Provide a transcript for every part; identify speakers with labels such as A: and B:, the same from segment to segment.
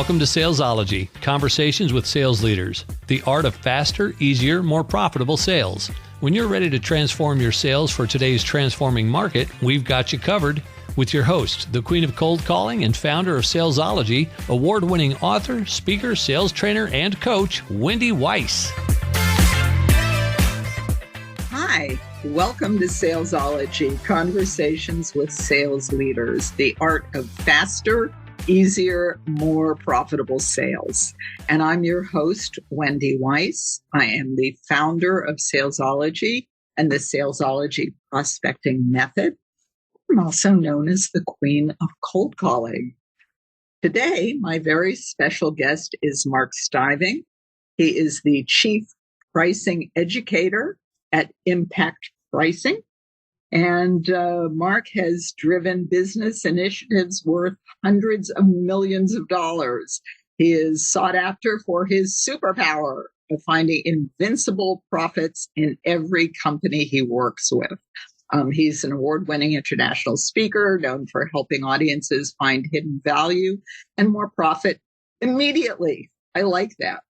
A: Welcome to Salesology, conversations with sales leaders, the art of faster, easier, more profitable sales. When you're ready to transform your sales for today's transforming market, we've got you covered with your host, the queen of cold calling and founder of Salesology, award-winning author, speaker, sales trainer, and coach, Wendy Weiss.
B: Hi, welcome to Salesology, conversations with sales leaders, the art of faster, easier, more profitable sales. And I'm your host, Wendy Weiss. I am the founder of Salesology and the Salesology Prospecting Method. I'm also known as the queen of cold calling. Today, my very special guest is Mark Stiving. He is the Chief Pricing Educator at Impact Pricing. And Mark has driven business initiatives worth hundreds of millions of dollars. He is sought after for his superpower of finding invincible profits in every company he works with. He's an award-winning international speaker known for helping audiences find hidden value and more profit immediately. I like that.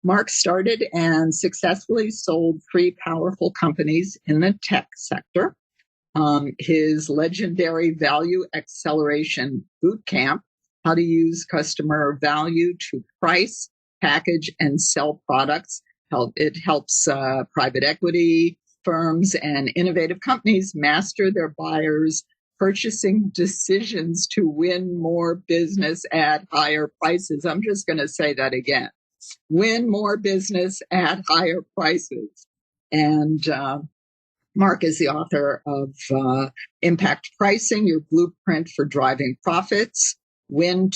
B: Mark started and successfully sold 3 powerful companies in the tech sector. His legendary Value Acceleration Bootcamp, how to use customer value to price, package, and sell products. It helps private equity firms and innovative companies master their buyers' purchasing decisions to win more business at higher prices. I'm just going to say that again. Win more business at higher prices. And Mark is the author of Impact Pricing, Your Blueprint for Driving Profits, Win,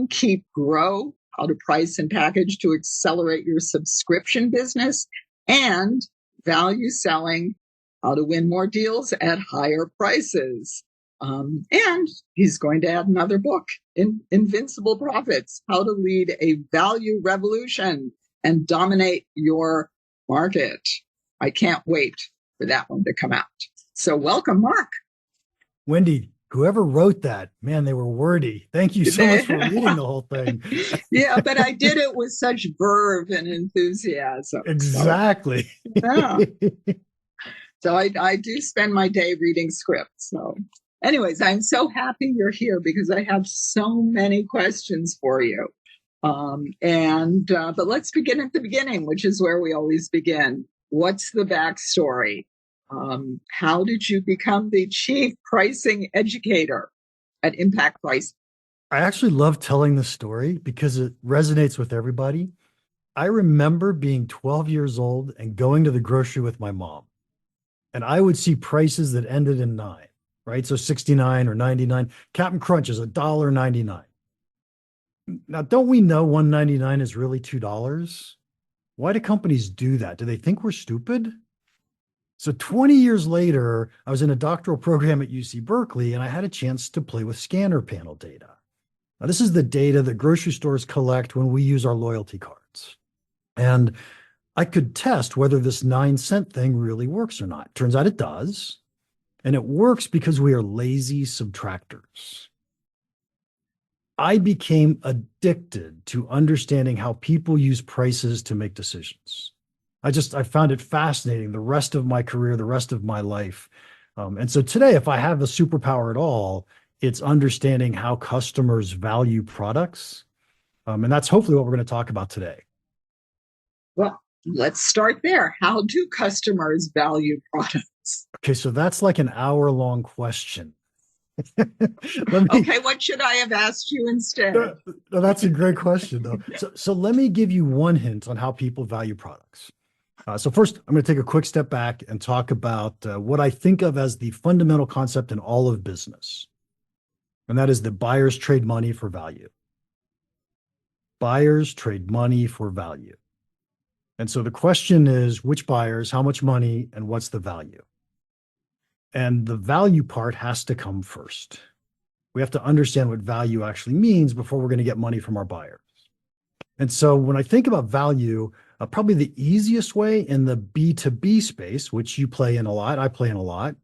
B: Keep, Grow, How to Price and Package to Accelerate Your Subscription Business, and Value Selling, How to Win More Deals at Higher Prices. And he's going to add another book, Invincible Profits, How to Lead a Value Revolution and Dominate Your Market. I can't wait for that one to come out. So welcome, Mark.
C: Wendy, whoever wrote that, man, they were wordy. Thank you so much for reading the whole thing.
B: Yeah, but I did it with such verve and enthusiasm.
C: Exactly.
B: So, yeah. So I do spend my day reading scripts. So anyways, I'm so happy you're here because I have so many questions for you. But let's begin at the beginning, which is where we always begin. What's the backstory? How did you become the Chief Pricing Educator at Impact Pricing?
C: I actually love telling the story because it resonates with everybody. I remember being 12 years old and going to the grocery with my mom. And I would see prices that ended in 9, right? So 69 or 99. Captain Crunch is $1.99. Now, don't we know $1.99 is really $2? Why do companies do that? Do they think we're stupid? So 20 years later, I was in a doctoral program at UC Berkeley, and I had a chance to play with scanner panel data. Now, this is the data that grocery stores collect when we use our loyalty cards. And I could test whether this 9-cent thing really works or not. Turns out it does. And it works because we are lazy subtractors. I became addicted to understanding how people use prices to make decisions. I found it fascinating the rest of my career, the rest of my life. And so today, if I have a superpower at all, it's understanding how customers value products. And that's hopefully what we're going to talk about today.
B: Well, let's start there. How do customers value products?
C: Okay, so that's like an hour-long question.
B: Okay, what should I have asked you instead?
C: No, that's a great question, though. So let me give you one hint on how people value products. So first, I'm going to take a quick step back and talk about what I think of as the fundamental concept in all of business. And that is that buyers trade money for value. Buyers trade money for value. And so the question is, which buyers, how much money, and what's the value? And the value part has to come first. We have to understand what value actually means before we're going to get money from our buyers. And so when I think about value, probably the easiest way in the B2B space, which you play in a lot, I play in a lot,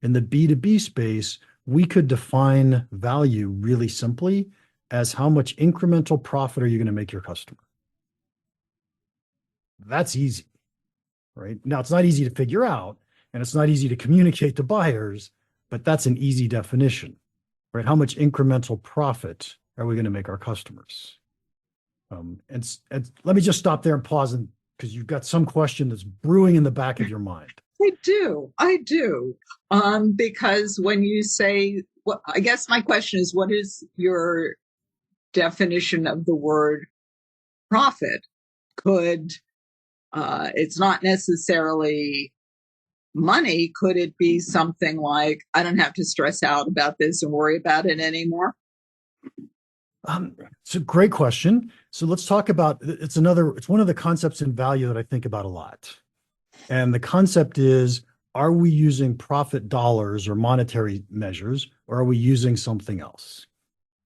C: in the B2B space, we could define value really simply as how much incremental profit are you going to make your customer? That's easy, right? Now, it's not easy to figure out, and it's not easy to communicate to buyers, but that's an easy definition, right? How much incremental profit are we going to make our customers? And let me just stop there and pause, and because you've got some question that's brewing in the back of your mind.
B: I do. Because when you say, well, I guess my question is, what is your definition of the word profit? It's not necessarily money. Could it be something like, I don't have to stress out about this and worry about it anymore?
C: It's a great question. So let's talk about, it's one of the concepts in value that I think about a lot. And the concept is, are we using profit dollars or monetary measures, or are we using something else?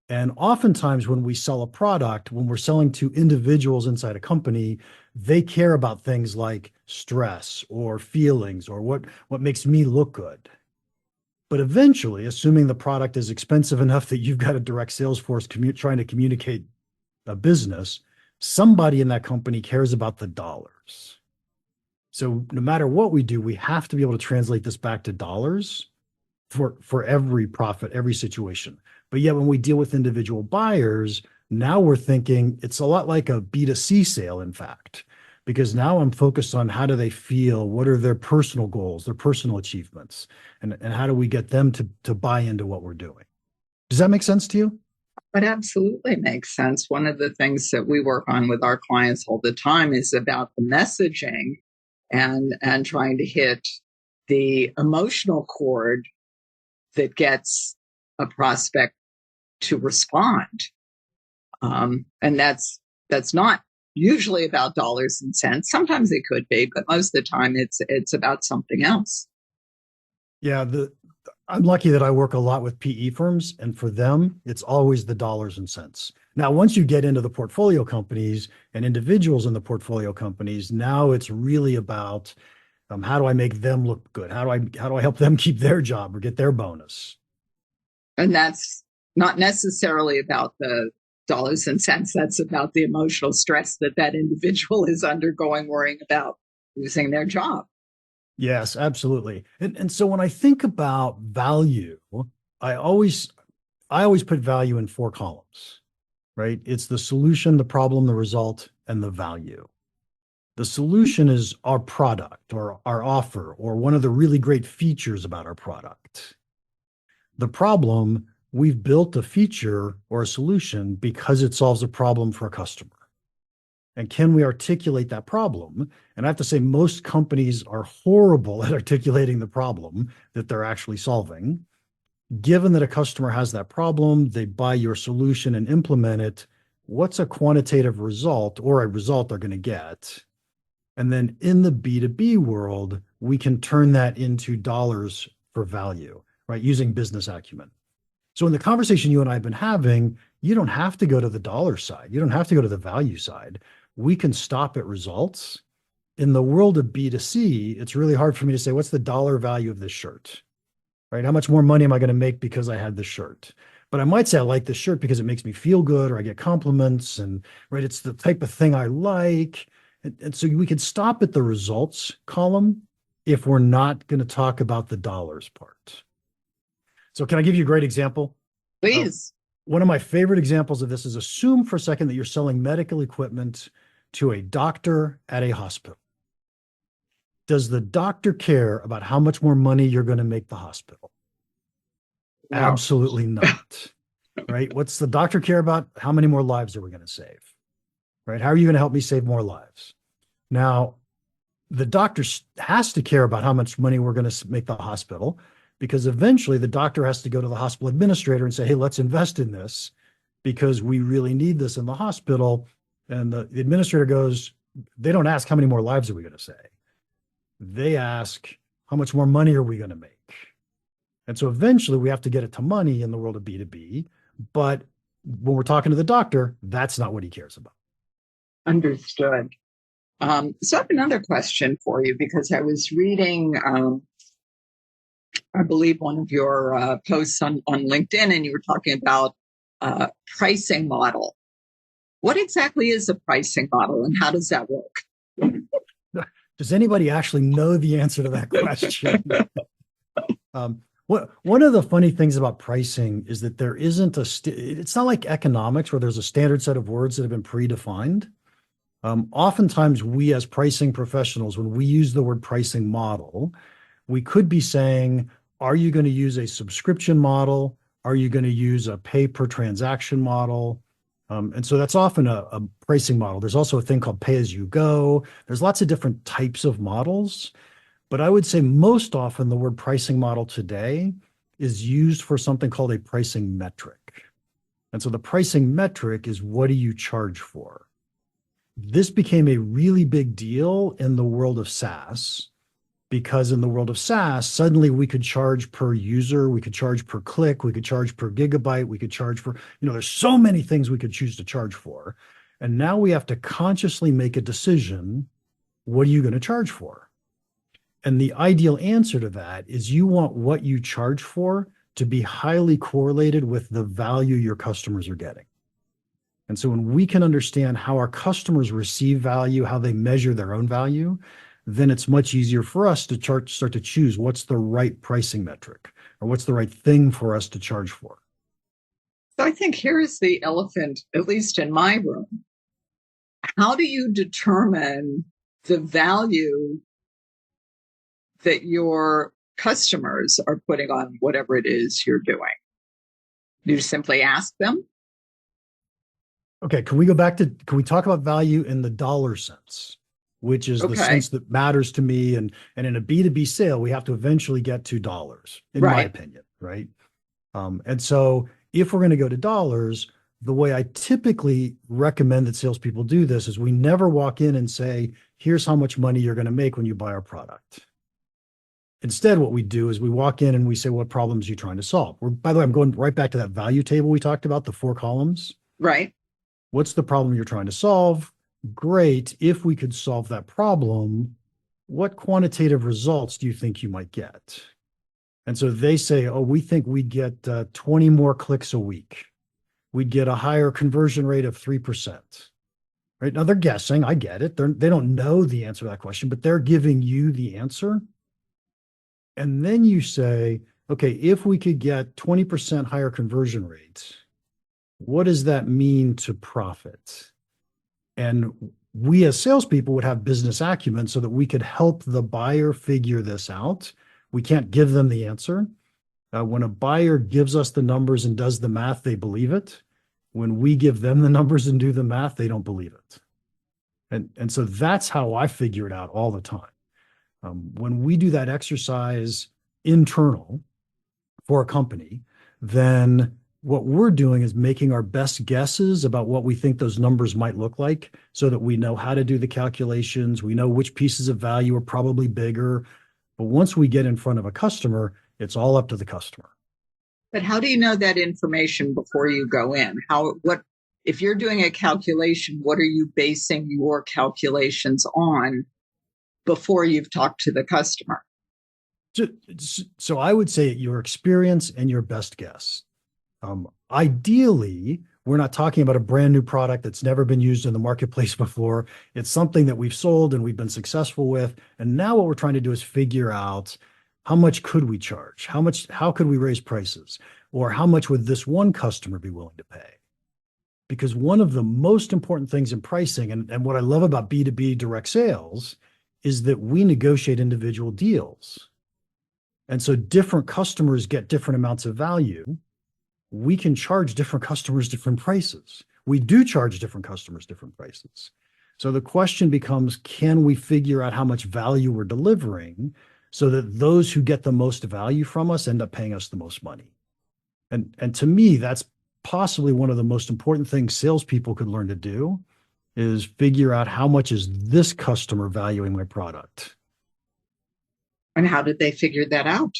C: And oftentimes when we sell a product, when we're selling to individuals inside a company, they care about things like stress or feelings or what makes me look good. But eventually, assuming the product is expensive enough that you've got a direct sales force trying to communicate a business, somebody in that company cares about the dollars. So no matter what we do, we have to be able to translate this back to dollars for every profit, every situation. But yet when we deal with individual buyers, now we're thinking it's a lot like a B2C sale, in fact, because now I'm focused on how do they feel, what are their personal goals, their personal achievements, and how do we get them to buy into what we're doing. Does that make sense to you?
B: It absolutely makes sense. One of the things that we work on with our clients all the time is about the messaging and trying to hit the emotional chord that gets a prospect to respond. And that's not usually about dollars and cents. Sometimes it could be, but most of the time it's about something else.
C: Yeah, I'm lucky that I work a lot with PE firms, and for them, it's always the dollars and cents. Now, once you get into the portfolio companies and individuals in the portfolio companies, now it's really about how do I make them look good? How do I help them keep their job or get their bonus?
B: And that's not necessarily about the dollars and cents. That's about the emotional stress that individual is undergoing, worrying about losing their job.
C: Yes, absolutely. And so when I think about value, I always put value in 4 columns, right? It's the solution, the problem, the result, and the value. The solution is our product or our offer or one of the really great features about our product. The problem, we've built a feature or a solution because it solves a problem for a customer. And can we articulate that problem? And I have to say, most companies are horrible at articulating the problem that they're actually solving. Given that a customer has that problem, they buy your solution and implement it. What's a quantitative result or a result they're going to get? And then in the B2B world, we can turn that into dollars for value, right? Using business acumen. So in the conversation you and I have been having, you don't have to go to the dollar side. You don't have to go to the value side. We can stop at results. In the world of B2C, it's really hard for me to say, what's the dollar value of this shirt, right? How much more money am I going to make because I had this shirt? But I might say I like this shirt because it makes me feel good or I get compliments and, right, it's the type of thing I like. And so we could stop at the results column if we're not going to talk about the dollars part. So can I give you a great example?
B: Please.
C: One of my favorite examples of this is, assume for a second that you're selling medical equipment to a doctor at a hospital. Does the doctor care about how much more money you're going to make the hospital? No. Absolutely not. Right? What's the doctor care about? How many more lives are we going to save? Right? How are you going to help me save more lives? Now, the doctor has to care about how much money we're going to make the hospital, because eventually the doctor has to go to the hospital administrator and say, hey, let's invest in this because we really need this in the hospital. And the administrator goes, they don't ask how many more lives are we going to save. They ask, how much more money are we going to make? And so eventually we have to get it to money in the world of B2B. But when we're talking to the doctor, that's not what he cares about.
B: Understood. So I have another question for you, because I was reading, I believe, one of your posts on LinkedIn, and you were talking about pricing model. What exactly is a pricing model and how does that work?
C: Does anybody actually know the answer to that question? One of the funny things about pricing is that there isn't it's not like economics where there's a standard set of words that have been predefined. Oftentimes we as pricing professionals, when we use the word pricing model, we could be saying, are you going to use a subscription model? Are you going to use a pay per transaction model? And so that's often a pricing model. There's also a thing called pay as you go. There's lots of different types of models. But I would say most often the word pricing model today is used for something called a pricing metric. And so the pricing metric is, what do you charge for? This became a really big deal in the world of SaaS, because in the world of SaaS, suddenly we could charge per user, we could charge per click, we could charge per gigabyte, we could charge for, there's so many things we could choose to charge for. And now we have to consciously make a decision, what are you going to charge for? And the ideal answer to that is you want what you charge for to be highly correlated with the value your customers are getting. And so when we can understand how our customers receive value, how they measure their own value, then it's much easier for us to start to choose what's the right pricing metric or what's the right thing for us to charge for.
B: So I think here's the elephant, at least in my room. How do you determine the value that your customers are putting on whatever it is you're doing? You simply ask them?
C: Okay, can we talk about value in the dollar sense, which is the sense that matters to me. And in a B2B sale, we have to eventually get to dollars, in my opinion, right? And so if we're going to go to dollars, the way I typically recommend that salespeople do this is we never walk in and say, here's how much money you're going to make when you buy our product. Instead, what we do is we walk in and we say, what problems are you trying to solve? By the way, I'm going right back to that value table we talked about, the 4 columns.
B: Right.
C: What's the problem you're trying to solve? Great. If we could solve that problem, what quantitative results do you think you might get? And so they say, oh, we think we'd get 20 more clicks a week. We'd get a higher conversion rate of 3%. Right now, they're guessing. I get it. They don't know the answer to that question, but they're giving you the answer. And then you say, okay, if we could get 20% higher conversion rates, what does that mean to profit? And we as salespeople would have business acumen so that we could help the buyer figure this out. We can't give them the answer. When a buyer gives us the numbers and does the math, they believe it. When we give them the numbers and do the math, they don't believe it. And so that's how I figure it out all the time. When we do that exercise internal for a company, then what we're doing is making our best guesses about what we think those numbers might look like so that we know how to do the calculations. We know which pieces of value are probably bigger. But once we get in front of a customer, it's all up to the customer.
B: But how do you know that information before you go in? If you're doing a calculation, what are you basing your calculations on before you've talked to the customer?
C: So I would say your experience and your best guess. Ideally, we're not talking about a brand new product that's never been used in the marketplace before. It's something that we've sold and we've been successful with. And now what we're trying to do is figure out how much could we charge? How could we raise prices? Or how much would this one customer be willing to pay? Because one of the most important things in pricing, and what I love about B2B direct sales, is that we negotiate individual deals. And so different customers get different amounts of value. We can charge different customers different prices. We do charge different customers different prices. So the question becomes, can we figure out how much value we're delivering so that those who get the most value from us end up paying us the most money? And to me, that's possibly one of the most important things salespeople could learn to do, is figure out how much is this customer valuing my product.
B: And how did they figure that out?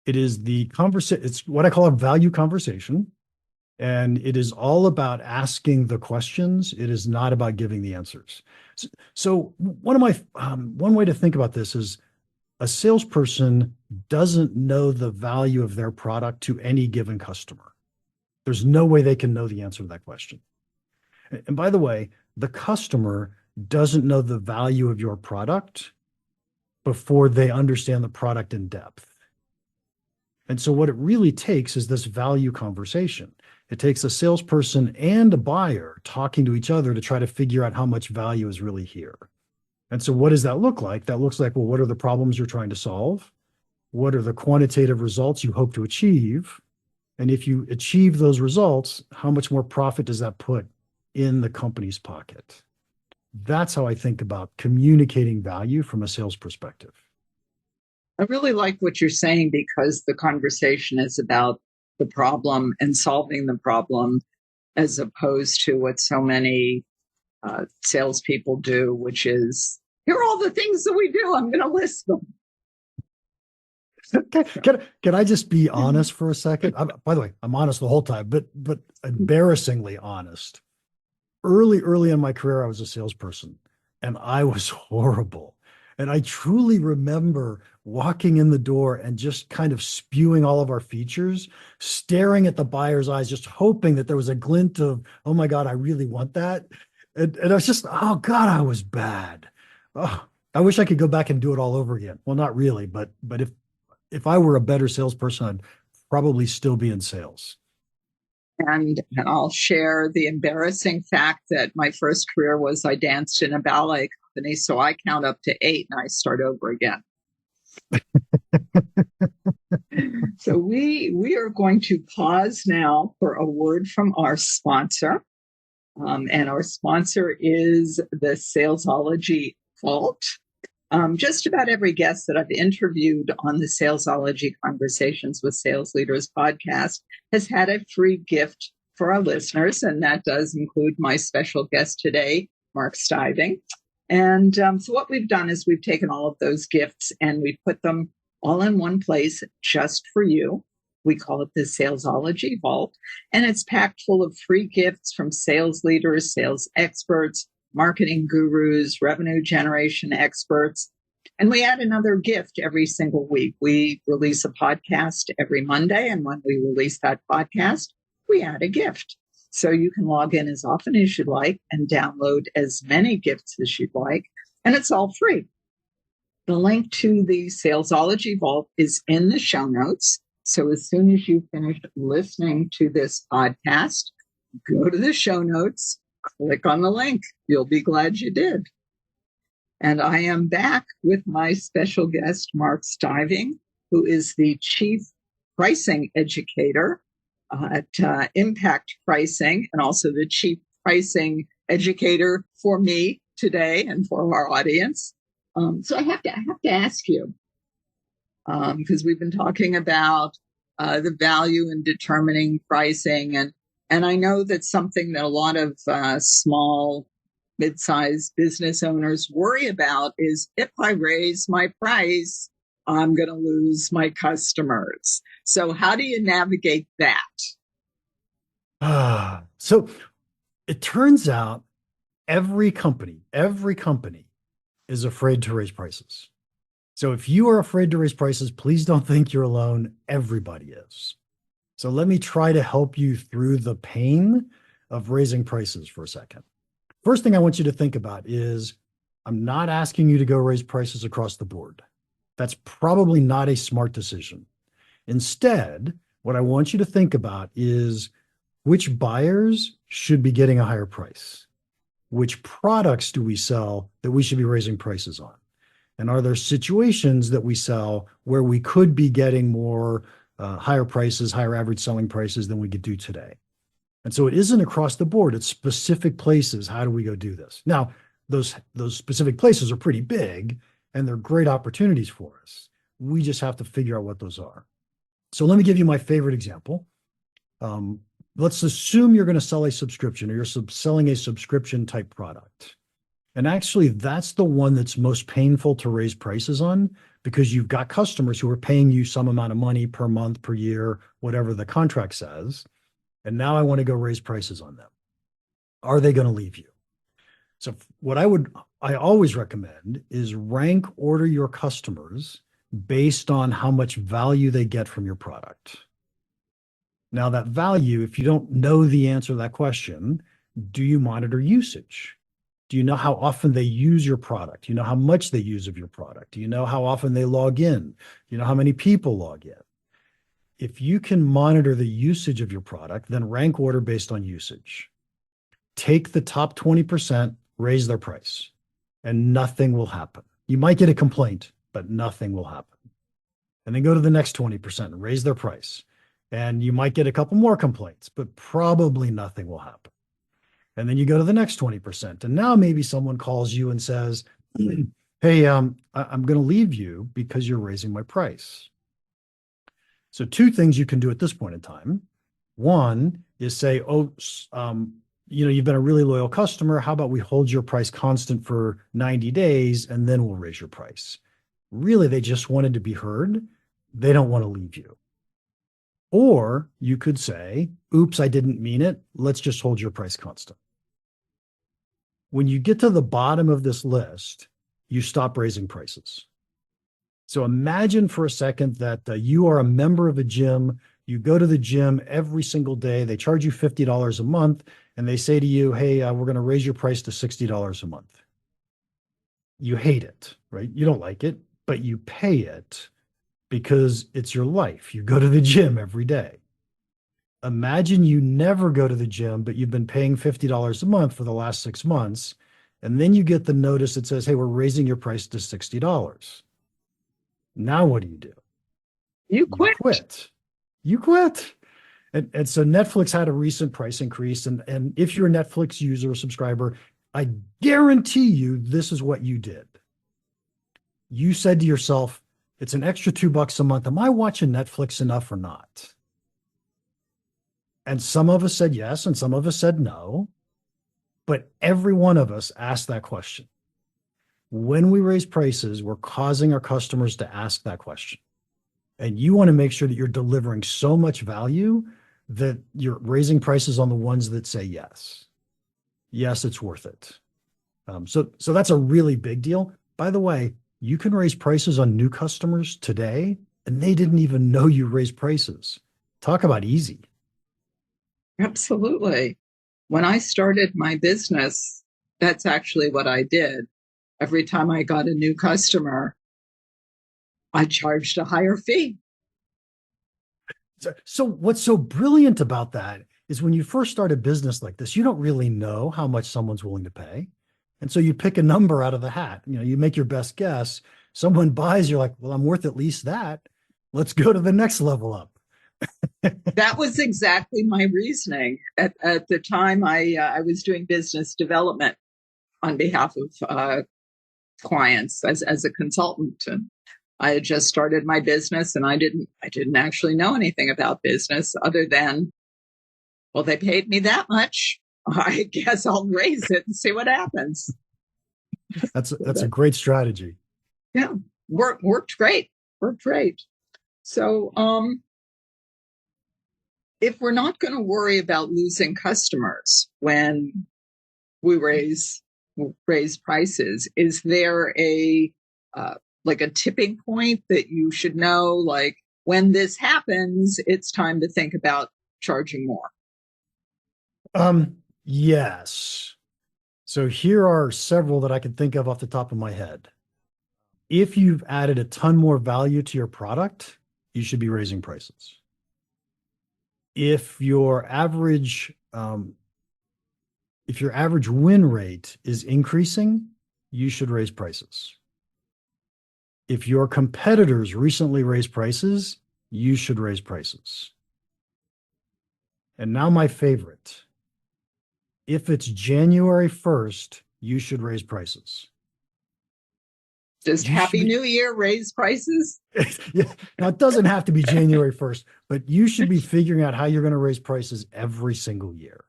C: It is it's what I call a value conversation. And it is all about asking the questions. It is not about giving the answers. So one way to think about this is a salesperson doesn't know the value of their product to any given customer. There's no way they can know the answer to that question. And by the way, the customer doesn't know the value of your product before they understand the product in depth. And so what it really takes is this value conversation. It takes a salesperson and a buyer talking to each other to try to figure out how much value is really here. And so what does that look like? That looks like, well, what are the problems you're trying to solve? What are the quantitative results you hope to achieve? And if you achieve those results, how much more profit does that put in the company's pocket? That's how I think about communicating value from a sales perspective.
B: I really like what you're saying because the conversation is about the problem and solving the problem as opposed to what so many salespeople do, which is, here are all the things that we do. I'm going to list them.
C: Can I just be honest for a second? By the way, I'm honest the whole time, but embarrassingly honest. Early in my career, I was a salesperson and I was horrible. And I truly remember walking in the door and just kind of spewing all of our features, staring at the buyer's eyes, just hoping that there was a glint of, oh my God, I really want that. And I was just, oh God, I was bad. Oh, I wish I could go back and do it all over again. Well, not really, but if I were a better salesperson, I'd probably still be in sales.
B: And I'll share the embarrassing fact that my first career was I danced in a ballet company. So I count up to 8 and I start over again. So we are going to pause now for a word from our sponsor. And our sponsor is the Salesology Vault. Just about every guest that I've interviewed on the Salesology Conversations with Sales Leaders podcast has had a free gift for our listeners, and that does include my special guest today, Mark Stiving. And so what we've done is we've taken all of those gifts and we put them all in one place just for you. We call it the Salesology Vault, and it's packed full of free gifts from sales leaders, sales experts, marketing gurus, revenue generation experts. And we add another gift every single week. We release a podcast every Monday. And when we release that podcast, we add a gift. So you can log in as often as you'd like and download as many gifts as you'd like. And it's all free. The link to the Salesology Vault is in the show notes. So as soon as you've finished listening to this podcast, go to the show notes, click on the link. You'll be glad you did. And I am back with my special guest, Mark Stiving, who is the Chief Pricing Educator at Impact Pricing, and also the Chief Pricing Educator for me today and for our audience. So I have to ask you, because we've been talking about the value in determining pricing, and I know that's something that a lot of small, mid-sized business owners worry about is if I raise my price, I'm going to lose my customers. So how do you navigate that?
C: So it turns out every company is afraid to raise prices. So if you are afraid to raise prices, please don't think you're alone. Everybody is. So let me try to help you through the pain of raising prices for a second. First thing I want you to think about is I'm not asking you to go raise prices across the board. That's probably not a smart decision. Instead, what I want you to think about is which buyers should be getting a higher price? Which products do we sell that we should be raising prices on? And are there situations that we sell where we could be getting more higher prices, higher average selling prices than we could do today? And so it isn't across the board. It's specific places. How do we go do this? Now, those specific places are pretty big and they're great opportunities for us. We just have to figure out what those are. So let me give you my favorite example. Let's assume you're going to sell a subscription or you're selling a subscription type product. And actually, that's the one that's most painful to raise prices on because you've got customers who are paying you some amount of money per month, per year, whatever the contract says. And now I want to go raise prices on them. Are they going to leave you? So what I always recommend is rank order your customers based on how much value they get from your product. Now, that value, if you don't know the answer to that question, do you monitor usage? Do you know how often they use your product? Do you know how much they use of your product? Do you know how often they log in? Do you know how many people log in? If you can monitor the usage of your product, then rank order based on usage. Take the top 20%, raise their price, and nothing will happen. You might get a complaint, but nothing will happen. And then go to the next 20% and raise their price. And you might get a couple more complaints, but probably nothing will happen. And then you go to the next 20%. And now maybe someone calls you and says, hey, I'm going to leave you because you're raising my price. So two things you can do at this point in time. One is say, you've been a really loyal customer. How about we hold your price constant for 90 days and then we'll raise your price? Really, they just wanted to be heard. They don't want to leave you. Or you could say, oops, I didn't mean it. Let's just hold your price constant. When you get to the bottom of this list, you stop raising prices. So imagine for a second that you are a member of a gym. You go to the gym every single day. They charge you $50 a month, and they say to you, hey, we're going to raise your price to $60 a month. You hate it, right? You don't like it, but you pay it because it's your life. You go to the gym every day. Imagine you never go to the gym, but you've been paying $50 a month for the last 6 months, and then you get the notice that says, hey, we're raising your price to $60. Now what do?
B: You quit.
C: You quit. And so Netflix had a recent price increase. And if you're a Netflix user or subscriber, I guarantee you this is what you did. You said to yourself, it's an extra $2 a month. Am I watching Netflix enough or not? And some of us said yes, and some of us said no. But every one of us asked that question. When we raise prices, we're causing our customers to ask that question. And you want to make sure that you're delivering so much value that you're raising prices on the ones that say yes. Yes, it's worth it. So that's a really big deal. By the way, you can raise prices on new customers today, and they didn't even know you raised prices. Talk about easy.
B: Absolutely. When I started my business, that's actually what I did. Every time I got a new customer, I charged a higher fee.
C: So what's so brilliant about that is when you first start a business like this, you don't really know how much someone's willing to pay. And so you pick a number out of the hat. You make your best guess. Someone buys, you're like, well, I'm worth at least that. Let's go to the next level up.
B: That was exactly my reasoning. At the time, I was doing business development on behalf of clients as a consultant, and I had just started my business, and I didn't actually know anything about business other than, well, they paid me that much. I guess I'll raise it and see what happens.
C: That's a great strategy.
B: Yeah, worked great. So, if we're not going to worry about losing customers when we raise prices, is there a tipping point that you should know, like when this happens, it's time to think about charging more?
C: Yes. So here are several that I can think of off the top of my head. If you've added a ton more value to your product, you should be raising prices. If your average win rate is increasing, you should raise prices. If your competitors recently raised prices, you should raise prices. And now my favorite. If it's January 1st, you should raise prices.
B: Does Happy New Year raise prices?
C: Yeah. Now, it doesn't have to be January 1st, but you should be figuring out how you're going to raise prices every single year.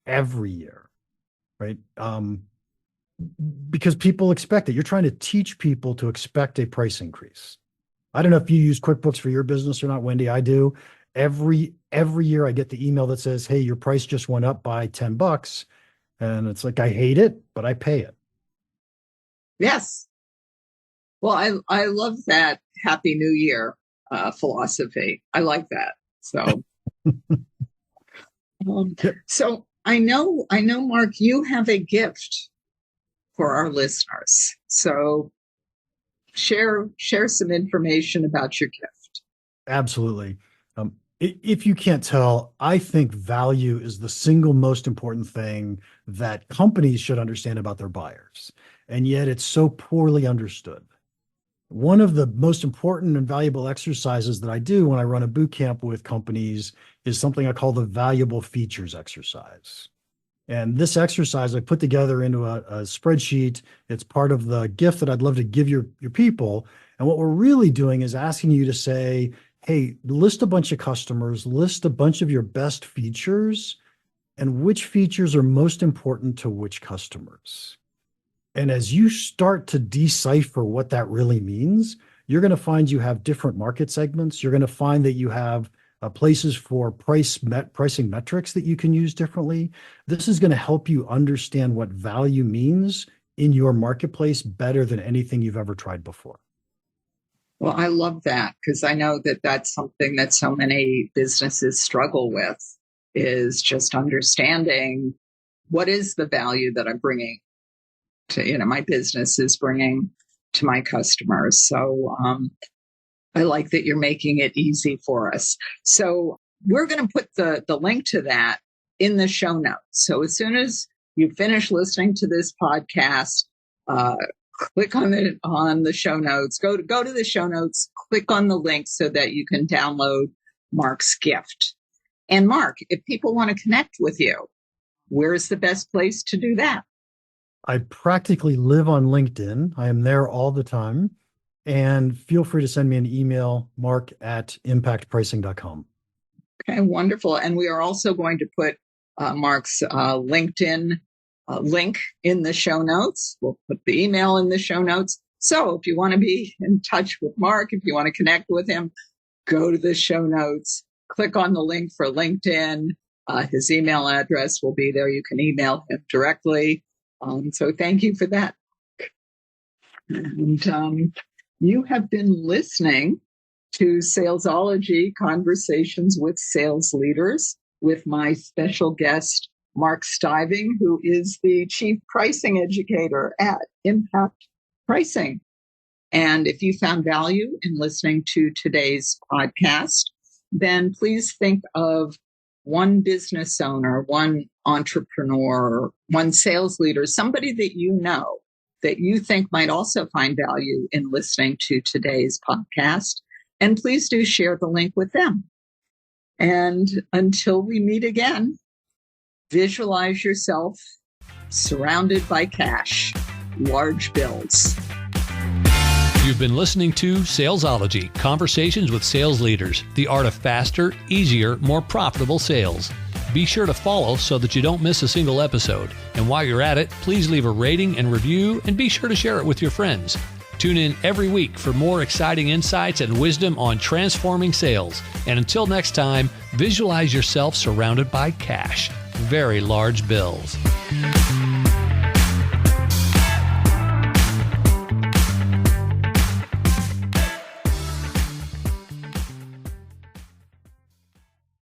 C: Every year, right? Because people expect it. You're trying to teach people to expect a price increase. I don't know if you use QuickBooks for your business or not, Wendy. I do. Every year I get the email that says, hey, your price just went up by $10. And it's like, I hate it, but I pay it.
B: Yes. Well, I love that Happy New Year philosophy. I like that. So So I know, Mark, you have a gift for our listeners. So share some information about your gift.
C: Absolutely. If you can't tell, I think value is the single most important thing that companies should understand about their buyers. And yet it's so poorly understood. One of the most important and valuable exercises that I do when I run a boot camp with companies is something I call the valuable features exercise. And this exercise I put together into a spreadsheet. It's part of the gift that I'd love to give your people. And what we're really doing is asking you to say, hey, list a bunch of customers, list a bunch of your best features, and which features are most important to which customers. And as you start to decipher what that really means, you're going to find you have different market segments. You're going to find that you have places for pricing metrics that you can use differently. This is going to help you understand what value means in your marketplace better than anything you've ever tried before.
B: Well, I love that because I know that that's something that so many businesses struggle with, is just understanding what is the value that I'm bringing to, my business is bringing to my customers. So I like that you're making it easy for us. So we're going to put the link to that in the show notes. So as soon as you finish listening to this podcast, click on the show notes, go to the show notes, click on the link so that you can download Mark's gift. And Mark, if people want to connect with you, where's the best place to do that?
C: I practically live on LinkedIn. I am there all the time. And feel free to send me an email, mark@impactpricing.com.
B: Okay, wonderful. And we are also going to put Mark's LinkedIn link in the show notes. We'll put the email in the show notes. So if you want to be in touch with Mark, if you want to connect with him, go to the show notes, click on the link for LinkedIn. His email address will be there. You can email him directly. So thank you for that. And you have been listening to Salesology, Conversations with Sales Leaders, with my special guest, Mark Stiving, who is the Chief Pricing Educator at Impact Pricing. And if you found value in listening to today's podcast, then please think of one business owner, one entrepreneur, one sales leader, somebody that you know that you think might also find value in listening to today's podcast. And please do share the link with them. And until we meet again, visualize yourself surrounded by cash, large bills.
A: You've been listening to Salesology, Conversations with Sales Leaders, the art of faster, easier, more profitable sales. Be sure to follow so that you don't miss a single episode. And while you're at it, please leave a rating and review, and be sure to share it with your friends. Tune in every week for more exciting insights and wisdom on transforming sales. And until next time, visualize yourself surrounded by cash, very large bills.